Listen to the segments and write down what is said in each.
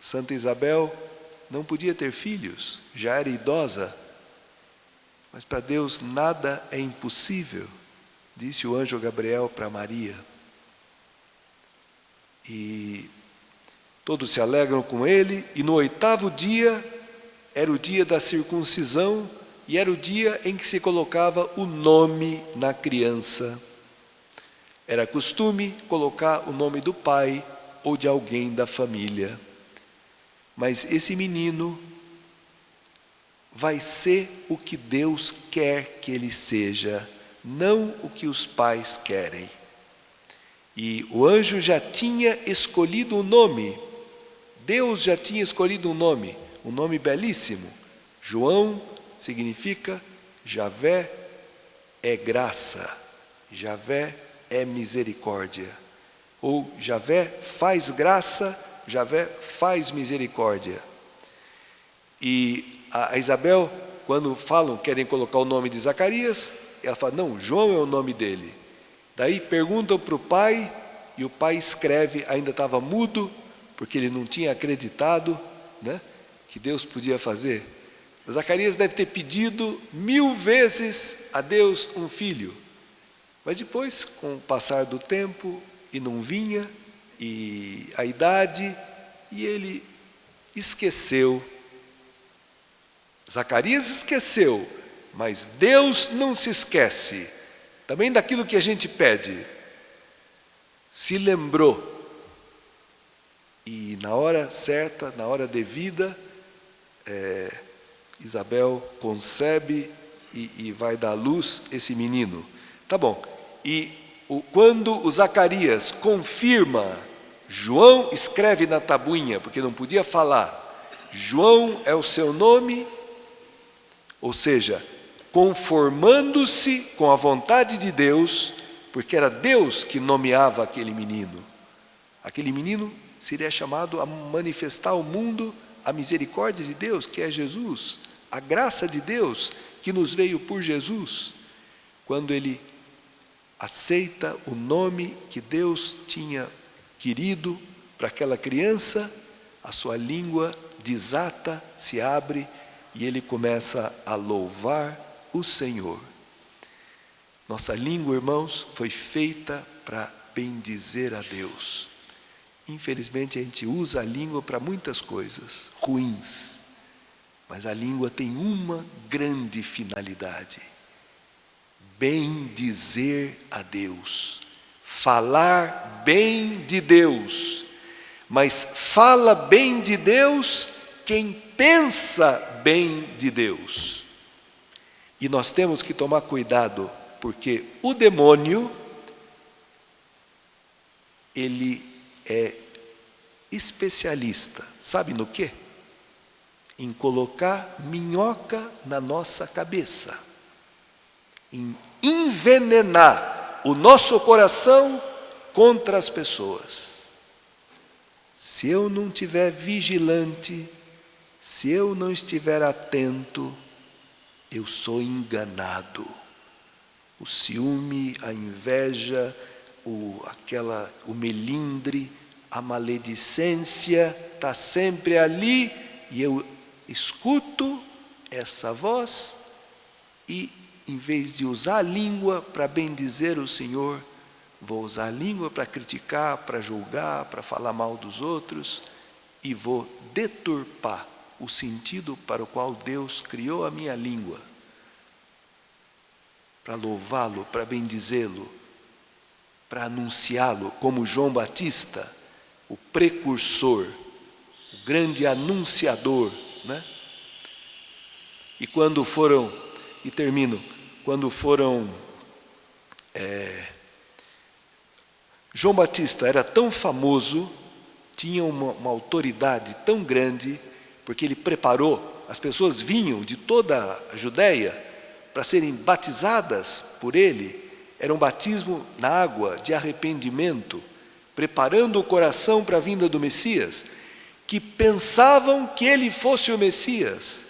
Santa Isabel não podia ter filhos, já era idosa, mas para Deus nada é impossível, disse o anjo Gabriel para Maria. E todos se alegram com ele, e no 8º dia, era o dia da circuncisão, e era o dia em que se colocava o nome na criança. Era costume colocar o nome do pai ou de alguém da família. Mas esse menino vai ser o que Deus quer que ele seja, não o que os pais querem. E o anjo já tinha escolhido o nome, Deus já tinha escolhido um nome belíssimo. João significa Javé é graça, Javé é misericórdia. Ou Javé faz graça, Javé faz misericórdia. E a Isabel, quando querem colocar o nome de Zacarias, ela fala, não, João é o nome dele. Daí perguntam para o pai, e o pai escreve, ainda estava mudo, porque ele não tinha acreditado, né, que Deus podia fazer. Zacarias deve ter pedido 1000 vezes a Deus um filho. Mas depois, com o passar do tempo, e não vinha, e a idade, e ele esqueceu. Zacarias esqueceu, mas Deus não se esquece, também daquilo que a gente pede. Se lembrou, e na hora certa, na hora devida, Isabel concebe e vai dar à luz esse menino. Tá bom, e quando o Zacarias confirma, João escreve na tabuinha, porque não podia falar, João é o seu nome, ou seja, conformando-se com a vontade de Deus, porque era Deus que nomeava aquele menino. Aquele menino seria chamado a manifestar ao mundo a misericórdia de Deus, que é Jesus, a graça de Deus que nos veio por Jesus. Quando ele aceita o nome que Deus tinha querido para aquela criança, a sua língua desata, se abre, e ele começa a louvar o Senhor. Nossa língua, irmãos, foi feita para bendizer a Deus. Infelizmente, a gente usa a língua para muitas coisas ruins, mas a língua tem uma grande finalidade: bendizer a Deus, falar bem de Deus. Mas fala bem de Deus quem pensa bem de Deus. E nós temos que tomar cuidado, porque o demônio, ele é especialista, sabe no quê? Em colocar minhoca na nossa cabeça, em envenenar o nosso coração contra as pessoas. Se eu não estiver vigilante, se eu não estiver atento, eu sou enganado. O ciúme, a inveja, o melindre, a maledicência está sempre ali, e eu escuto essa voz e, em vez de usar a língua para bendizer o Senhor, vou usar a língua para criticar, para julgar, para falar mal dos outros, e vou deturpar o sentido para o qual Deus criou a minha língua, para louvá-lo, para bendizê-lo, para anunciá-lo, como João Batista, o precursor, o grande anunciador, né? E quando foram João Batista era tão famoso, tinha uma autoridade tão grande, porque ele preparou, as pessoas vinham de toda a Judéia para serem batizadas por ele. Era um batismo na água de arrependimento, preparando o coração para a vinda do Messias, que pensavam que ele fosse o Messias,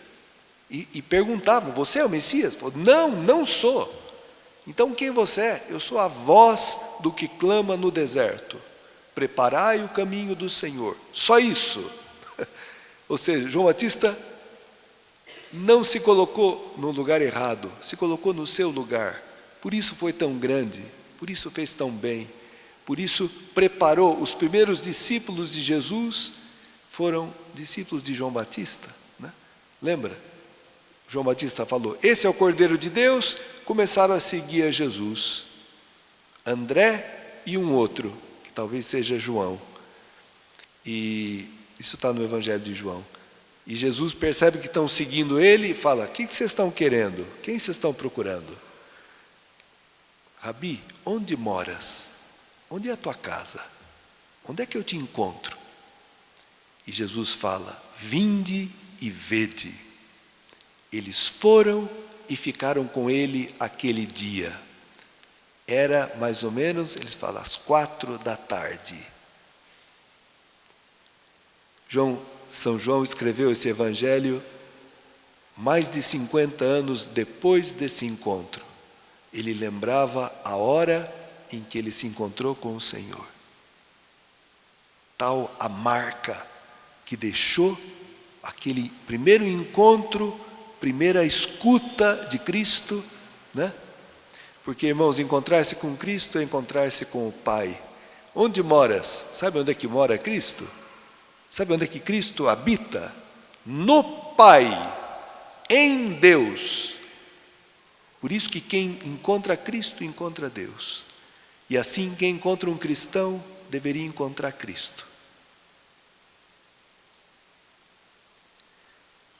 e perguntavam, você é o Messias? Não, não sou. Então quem você é? Eu sou a voz do que clama no deserto, preparai o caminho do Senhor. Só isso. Ou seja, João Batista não se colocou no lugar errado, se colocou no seu lugar. Por isso foi tão grande, por isso fez tão bem, por isso preparou. Os primeiros discípulos de Jesus foram discípulos de João Batista, né? Lembra? João Batista falou: esse é o Cordeiro de Deus. Começaram a seguir a Jesus. André e um outro, que talvez seja João. E isso está no Evangelho de João. E Jesus percebe que estão seguindo ele e fala: o que vocês estão querendo? Quem vocês estão procurando? Rabi, onde moras? Onde é a tua casa? Onde é que eu te encontro? E Jesus fala: vinde e vede. Eles foram e ficaram com ele aquele dia. Era mais ou menos, eles falam, às 4 da tarde. São João escreveu esse evangelho mais de 50 anos depois desse encontro. Ele lembrava a hora em que ele se encontrou com o Senhor. Tal a marca que deixou aquele primeiro encontro, primeira escuta de Cristo, né? Porque, irmãos, encontrar-se com Cristo é encontrar-se com o Pai. Onde moras? Sabe onde é que mora Cristo? Sabe onde é que Cristo habita? No Pai, em Deus. Por isso que quem encontra Cristo, encontra Deus. E assim, quem encontra um cristão, deveria encontrar Cristo.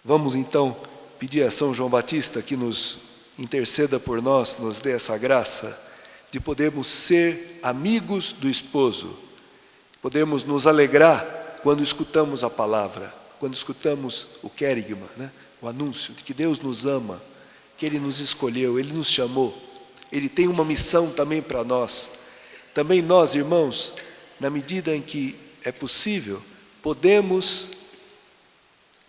Vamos então pedir a São João Batista que nos interceda por nós, nos dê essa graça de podermos ser amigos do esposo, podemos nos alegrar quando escutamos a palavra, quando escutamos o querigma, né? O anúncio de que Deus nos ama, que Ele nos escolheu, Ele nos chamou, Ele tem uma missão também para nós. Também nós, irmãos, na medida em que é possível, podemos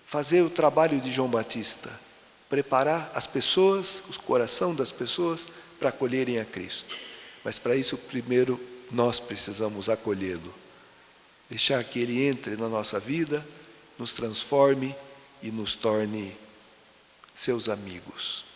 fazer o trabalho de João Batista, preparar as pessoas, o coração das pessoas para acolherem a Cristo. Mas para isso, primeiro, nós precisamos acolhê-lo. Deixar que Ele entre na nossa vida, nos transforme e nos torne seus amigos.